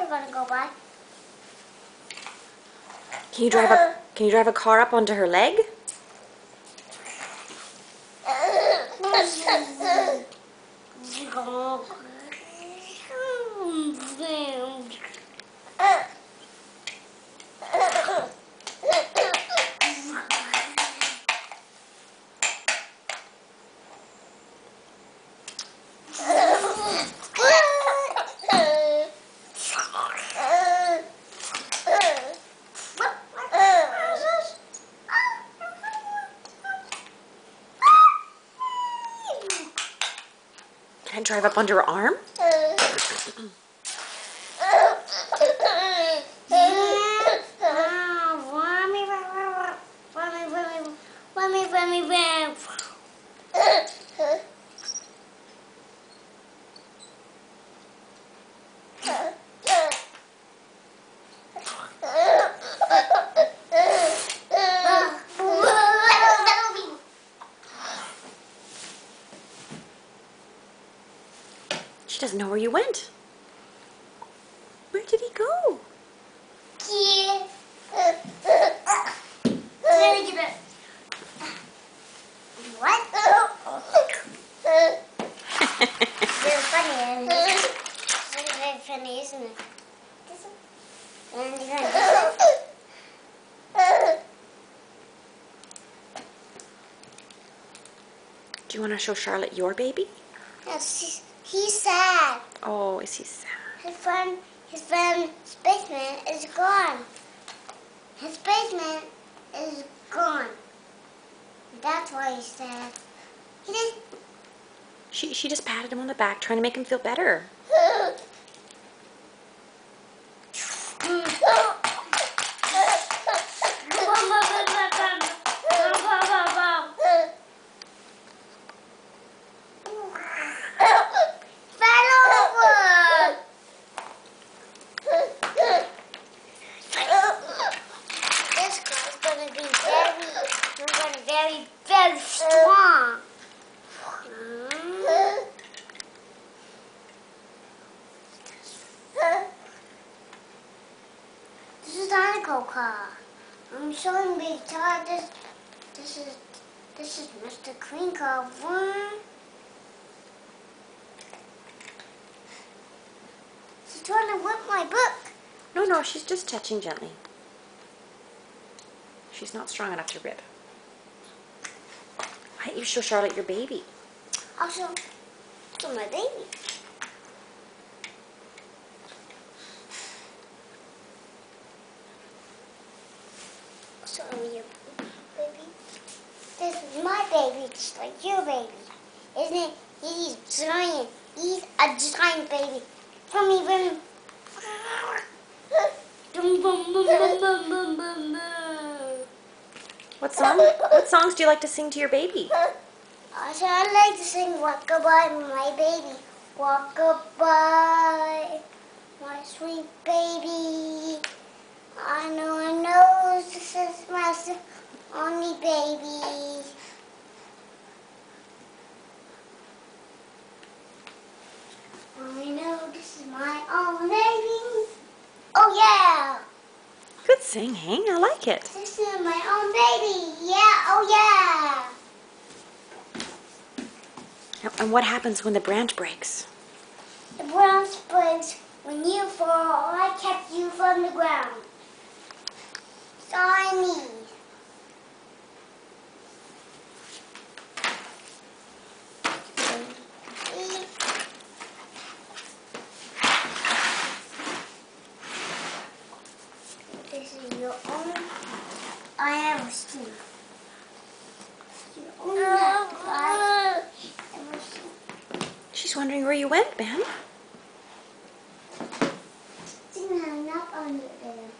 we're gonna go by. Can you drive a car up onto her leg? Can I drive up under her arm? She doesn't know where you went. Where did he go? What? Very funny, isn't it? It's very funny, isn't it? Do you want to show Charlotte your baby? Yes, he's sad. Oh, is he sad? His friend, Spaceman is gone. His Spaceman is gone. That's why he's sad. He just... She just patted him on the back, trying to make him feel better. Very strong. This is Dinoco car. I'm showing Big Todd this is Mr. Clean Car 1. She's trying to whip my book. No, she's just touching gently. She's not strong enough to rip. Why don't you show Charlotte your baby? I'll show my baby. I'll show you, baby. This is my baby, just like your baby. Isn't it? He's giant. He's a giant baby. From even... What songs do you like to sing to your baby? I like to sing Walk Goodbye, my baby. Walk goodbye, my sweet baby. I know this is my only baby. I know this is my only baby. Oh yeah! Good singing, I like it. This is my own baby. Yeah, oh yeah! And what happens when the branch breaks? The branch breaks when you fall. I kept you from the ground. So I need. This is your own. I am a steamer. Your own map. I am a steamer. She's wondering where you went, Ben. Didn't have enough on you there.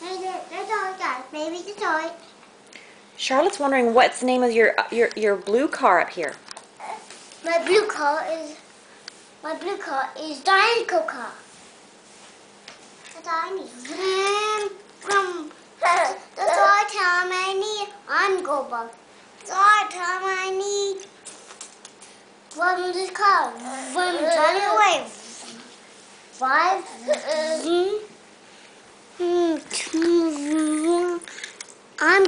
Hey, the toy, guys. Baby, the toy. Charlotte's wondering what's the name of your blue car up here. My blue car is Dinoco car. That's all I need. That's all I tell him I need. I'm Goldbug. That's all I tell him I need. from this car. From running away. 5. I'm